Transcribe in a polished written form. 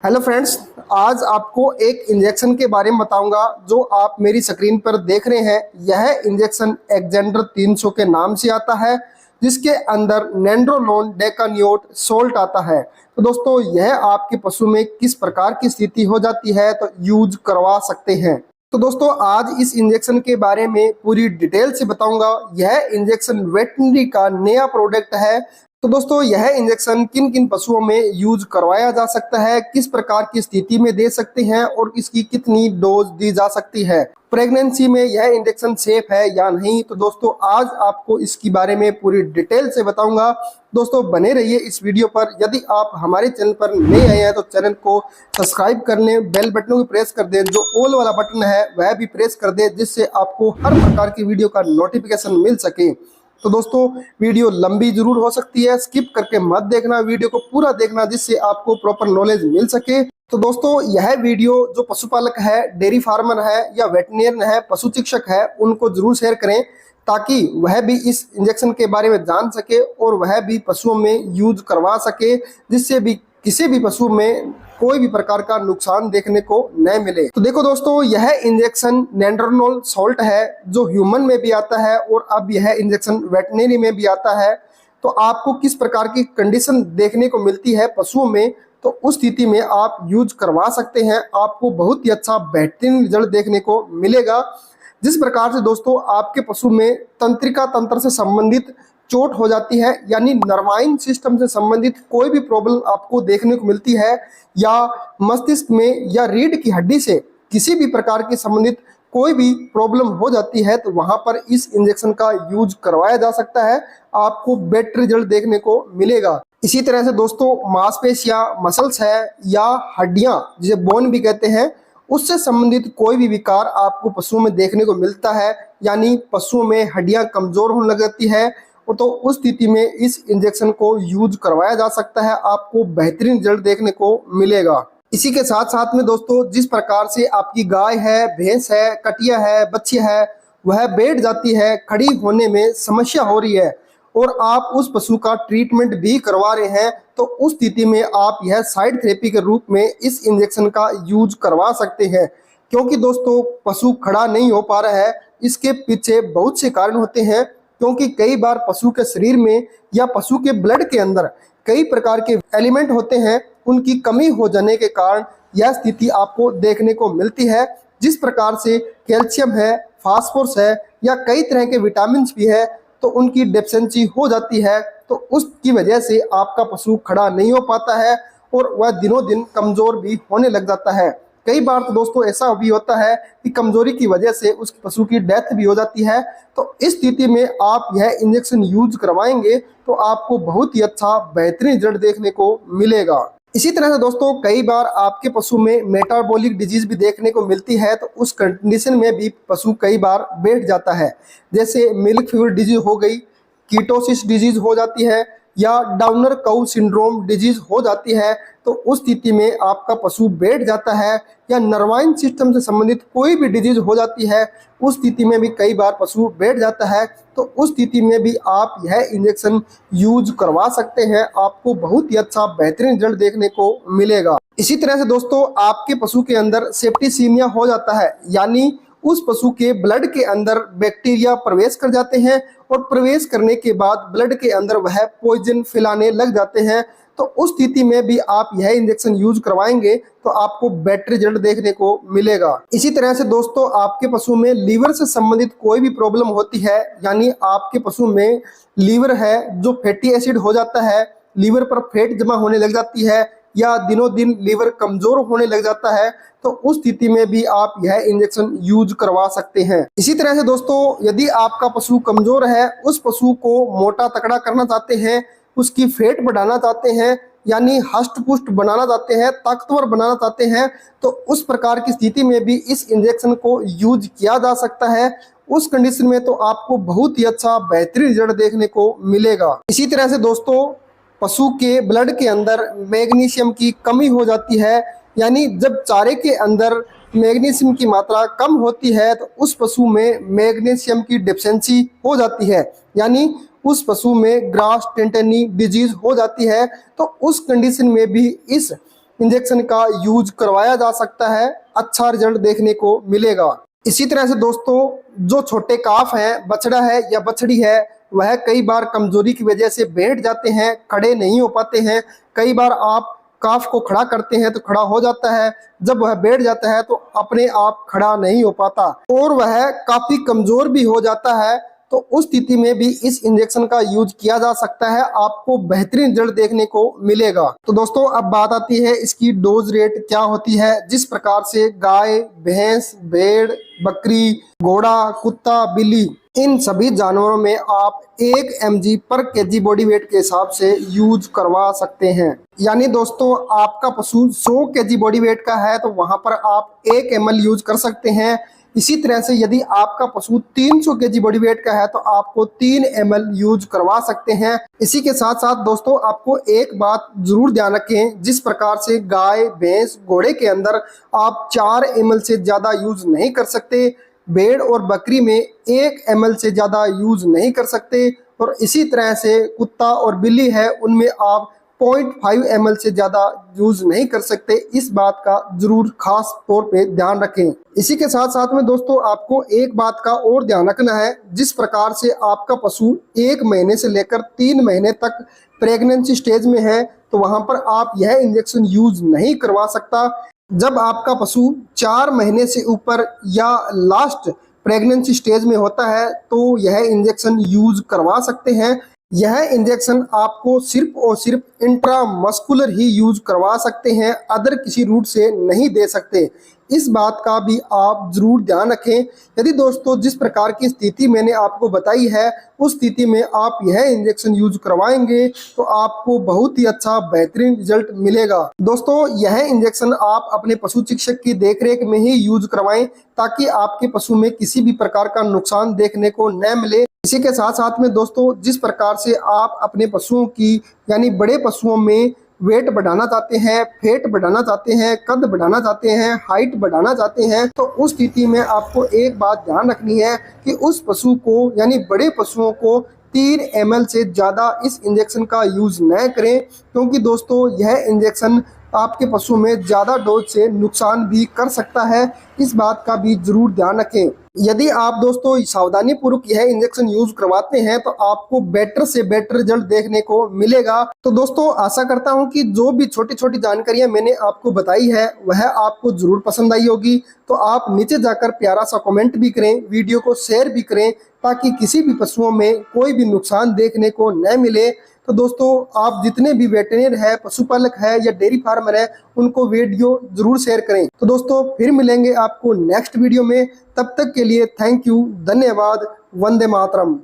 Hello friends, आज आपको एक इंजेक्शन के बारे में बताऊंगा जो आप मेरी स्क्रीन पर देख रहे हैं। यह इंजेक्शन एक्जेंडर 300 के नाम से आता है, जिसके अंदर नेंड्रोलोन डेकानियोट सोल्ट आता है। तो दोस्तों, यह आपके पशु में किस प्रकार की स्थिति हो जाती है तो यूज करवा सकते हैं। तो दोस्तों, आज इस इंजेक्शन के बारे में पूरी डिटेल से बताऊंगा। यह इंजेक्शन वेटनरी का नया प्रोडक्ट है। तो दोस्तों, यह इंजेक्शन किन किन पशुओं में यूज करवाया जा सकता है, किस प्रकार की स्थिति में दे सकते हैं और इसकी कितनी डोज दी जा सकती है, प्रेगनेंसी में यह इंजेक्शन सेफ है या नहीं। तो दोस्तों, आज आपको इसके बारे में पूरी डिटेल से बताऊंगा। दोस्तों, बने रहिए इस वीडियो पर। यदि आप हमारे चैनल पर नए आए हैं तो चैनल को सब्सक्राइब कर लें, बेल बटन को प्रेस कर दें, जो ऑल वाला बटन है वह भी प्रेस कर दें, जिससे आपको हर प्रकार की वीडियो का नोटिफिकेशन मिल सके। तो दोस्तों, वीडियो लंबी जरूर हो सकती है, स्किप करके मत देखना, वीडियो को पूरा देखना, जिससे आपको प्रॉपर नॉलेज मिल सके। तो दोस्तों, यह वीडियो जो पशुपालक है, डेयरी फार्मर है या वेटरनियन है, पशु चिकित्सक है, उनको जरूर शेयर करें, ताकि वह भी इस इंजेक्शन के बारे में जान सके और वह भी पशुओं में यूज करवा सके, जिससे भी किसी भी पशु में कोई भी प्रकार का नुकसान देखने को न मिले। तो देखो दोस्तों, यह इंजेक्शन नेंड्रोलोन सोल्ट है, जो ह्यूमन में भी आता है और अब यह इंजेक्शन वेटरनरी में भी आता है। तो आपको किस प्रकार की कंडीशन देखने को मिलती है पशुओं में, तो उस स्थिति में आप यूज करवा सकते हैं। आपको बहुत ही अच्छा बेहतरीन रिजल्ट देखने को मिलेगा। जिस प्रकार से दोस्तों आपके पशु में तंत्रिका तंत्र से संबंधित चोट हो जाती है, यानी नर्वाइन सिस्टम से संबंधित कोई भी प्रॉब्लम आपको देखने को मिलती है, या मस्तिष्क में या रीढ़ की हड्डी से किसी भी प्रकार की संबंधित कोई भी प्रॉब्लम हो जाती है, तो वहां पर इस इंजेक्शन का यूज करवाया जा सकता है। आपको बेटर रिजल्ट देखने को मिलेगा। इसी तरह से दोस्तों, मांसपेशियां, मसल्स है या हड्डियां, जिसे बोन भी कहते हैं, उससे संबंधित कोई भी विकार आपको पशुओं में देखने को मिलता है, यानी पशुओं में हड्डियां कमजोर होने लग जाती है, तो उस स्थिति में इस इंजेक्शन को यूज करवाया जा सकता है। आपको बेहतरीन रिजल्ट देखने को मिलेगा। इसी के साथ साथ में दोस्तों, जिस प्रकार से आपकी गाय है, भैंस है, कटिया है, बच्ची है, वह बैठ जाती है, खड़ी होने में समस्या हो रही है और आप उस पशु का ट्रीटमेंट भी करवा रहे हैं, तो उस स्थिति में आप यह साइड थेरेपी के रूप में इस इंजेक्शन का यूज करवा सकते हैं। क्योंकि दोस्तों, पशु खड़ा नहीं हो पा रहा है, इसके पीछे बहुत से कारण होते हैं। क्योंकि कई बार पशु के शरीर में या पशु के ब्लड के अंदर कई प्रकार के एलिमेंट होते हैं, उनकी कमी हो जाने के कारण यह स्थिति आपको देखने को मिलती है। जिस प्रकार से कैल्शियम है, फास्फोरस है या कई तरह के विटामिन भी है, तो उनकी डेफिशिएंसी हो जाती है, तो उसकी वजह से आपका पशु खड़ा नहीं हो पाता है और वह दिनों दिन कमजोर भी होने लग जाता है। कई बार तो दोस्तों ऐसा भी होता है कि कमजोरी की वजह से उस पशु की डेथ भी हो जाती है। तो इस स्थिति में आप यह इंजेक्शन यूज करवाएंगे तो आपको बहुत ही अच्छा बेहतरीन रिजल्ट देखने को मिलेगा। इसी तरह से दोस्तों, कई बार आपके पशु में मेटाबॉलिक डिजीज भी देखने को मिलती है, तो उस कंडीशन में भी पशु कई बार बैठ जाता है। जैसे मिल्क फीवर डिजीज हो गई, कीटोसिस डिजीज हो जाती है या डाउनर काउ सिंड्रोम डिजीज हो जाती है, तो उस स्थिति में आपका पशु बैठ जाता है। या नर्वाइन सिस्टम से संबंधित कोई भी डिजीज हो जाती है, उस स्थिति में भी कई बार पशु बैठ जाता है, तो उस स्थिति में भी आप यह इंजेक्शन यूज करवा सकते हैं। आपको बहुत ही अच्छा बेहतरीन रिजल्ट देखने को मिलेगा। इसी तरह से दोस्तों, आपके पशु के अंदर सेप्टिसीमिया हो जाता है, यानी उस पशु के ब्लड के अंदर बैक्टीरिया प्रवेश कर जाते हैं और प्रवेश करने के बाद ब्लड के अंदर वह पॉइजन फैलाने लग जाते हैं, तो उस स्थिति में भी आप यह इंजेक्शन यूज करवाएंगे तो आपको बेटर रिजल्ट देखने को मिलेगा। इसी तरह से दोस्तों, आपके पशु में लीवर से संबंधित कोई भी प्रॉब्लम होती है, यानी आपके पशु में लीवर है जो फैटी एसिड हो जाता है, लीवर पर फैट जमा होने लग जाती है या दिनों दिन लीवर कमजोर होने लग जाता है, तो उस स्थिति में भी आप यह इंजेक्शन यूज करवा सकते हैं। इसी तरह से दोस्तों, यदि आपका पशु कमजोर है, उस पशु को मोटा तगड़ा करना चाहते हैं, उसकी फैट बढ़ाना चाहते हैं, यानी हष्ट पुष्ट बनाना चाहते हैं, ताकतवर बनाना चाहते हैं, तो उस प्रकार की स्थिति में भी इस इंजेक्शन को यूज किया जा सकता है। उस कंडीशन में तो आपको बहुत ही अच्छा बेहतरीन रिजल्ट देखने को मिलेगा। इसी तरह से दोस्तों, पशु के ब्लड के अंदर मैग्नीशियम की कमी हो जाती है, यानी जब चारे के अंदर मैग्नीशियम की मात्रा कम होती है, तो उस पशु में मैग्नीशियम की डेफिशिएंसी हो जाती है, यानी उस पशु में ग्रास टेंटेनी डिजीज हो जाती है। तो उस कंडीशन में भी इस इंजेक्शन का यूज करवाया जा सकता है, अच्छा रिजल्ट देखने को मिलेगा। इसी तरह से दोस्तों जो छोटे काफ हैं, बछड़ा है या बछड़ी है, वह कई बार कमजोरी की वजह से बैठ जाते हैं, खड़े नहीं हो पाते हैं। कई बार आप काफ को खड़ा करते हैं तो खड़ा हो जाता है, जब वह बैठ जाता है तो अपने आप खड़ा नहीं हो पाता और वह काफी कमजोर भी हो जाता है। तो उस स्थिति में भी इस इंजेक्शन का यूज किया जा सकता है, आपको बेहतरीन रिजल्ट देखने को मिलेगा। तो दोस्तों अब बात आती है इसकी डोज रेट क्या होती है। जिस प्रकार से गाय, भैंस, भेड़, बकरी, घोड़ा, कुत्ता, बिल्ली, इन सभी जानवरों में आप 1 mg पर kg बॉडी वेट के हिसाब से यूज करवा सकते हैं। यानी दोस्तों आपका पशु 100 kg बॉडी वेट का है तो वहां पर आप 1 ml यूज कर सकते हैं। इसी तरह से यदि आपका पशु 300 kg बॉडी वेट का है तो आपको 3 ml यूज करवा सकते हैं। इसी के साथ साथ दोस्तों आपको एक बात जरूर ध्यान रखें, जिस प्रकार से गाय, भैंस, घोड़े के अंदर आप 4 ml से ज्यादा यूज नहीं कर सकते, भेड़ और बकरी में 1 ml से ज्यादा यूज नहीं कर सकते, और इसी तरह से कुत्ता और बिल्ली है उनमें आप 0.5 ml से ज्यादा यूज नहीं कर सकते। इस बात का जरूर खास तौर पे ध्यान रखें। इसी के साथ साथ में दोस्तों आपको एक बात का और ध्यान रखना है, जिस प्रकार से आपका पशु 1 महीने से लेकर 3 महीने तक प्रेगनेंसी स्टेज में है तो वहां पर आप यह इंजेक्शन यूज नहीं करवा सकता। जब आपका पशु 4 महीने से ऊपर या लास्ट प्रेगनेंसी स्टेज में होता है तो यह इंजेक्शन यूज करवा सकते हैं। यह इंजेक्शन आपको सिर्फ और सिर्फ इंट्रामस्कुलर ही यूज करवा सकते हैं, अदर किसी रूट से नहीं दे सकते। इस बात का भी आप जरूर ध्यान रखें। यदि दोस्तों जिस प्रकार की स्थिति मैंने आपको बताई है उस स्थिति में आप यह इंजेक्शन यूज करवाएंगे तो आपको बहुत ही अच्छा बेहतरीन रिजल्ट मिलेगा। दोस्तों यह इंजेक्शन आप अपने पशु चिकित्सक की देखरेख में ही यूज करवाएं ताकि आपके पशु में किसी भी प्रकार का नुकसान देखने को न मिले। इसी के साथ साथ में दोस्तों जिस प्रकार से आप अपने पशुओं की यानी बड़े पशुओं में वेट बढ़ाना चाहते हैं, फेट बढ़ाना चाहते हैं, कद बढ़ाना चाहते हैं, हाइट बढ़ाना चाहते हैं, तो उस स्थिति में आपको एक बात ध्यान रखनी है कि उस पशु को यानी बड़े पशुओं को 3 ml से ज़्यादा इस इंजेक्शन का यूज न करें, क्योंकि दोस्तों यह इंजेक्शन आपके पशु में ज़्यादा डोज से नुकसान भी कर सकता है। इस बात का भी जरूर ध्यान रखें। यदि आप दोस्तों सावधानी पूर्वक यह इंजेक्शन यूज करवाते हैं तो आपको बेटर से बेटर रिजल्ट देखने को मिलेगा। तो दोस्तों आशा करता हूं कि जो भी छोटी छोटी जानकारियां मैंने आपको बताई है वह आपको जरूर पसंद आई होगी। तो आप नीचे जाकर प्यारा सा कमेंट भी करें, वीडियो को शेयर भी करें ताकि किसी भी पशुओं में कोई भी नुकसान देखने को न मिले। तो दोस्तों आप जितने भी वेटरनरी है, पशुपालक है या डेयरी फार्मर है उनको वीडियो जरूर शेयर करें। तो दोस्तों फिर मिलेंगे आपको नेक्स्ट वीडियो में, तब तक के लिए थैंक यू, धन्यवाद, वंदे मातरम।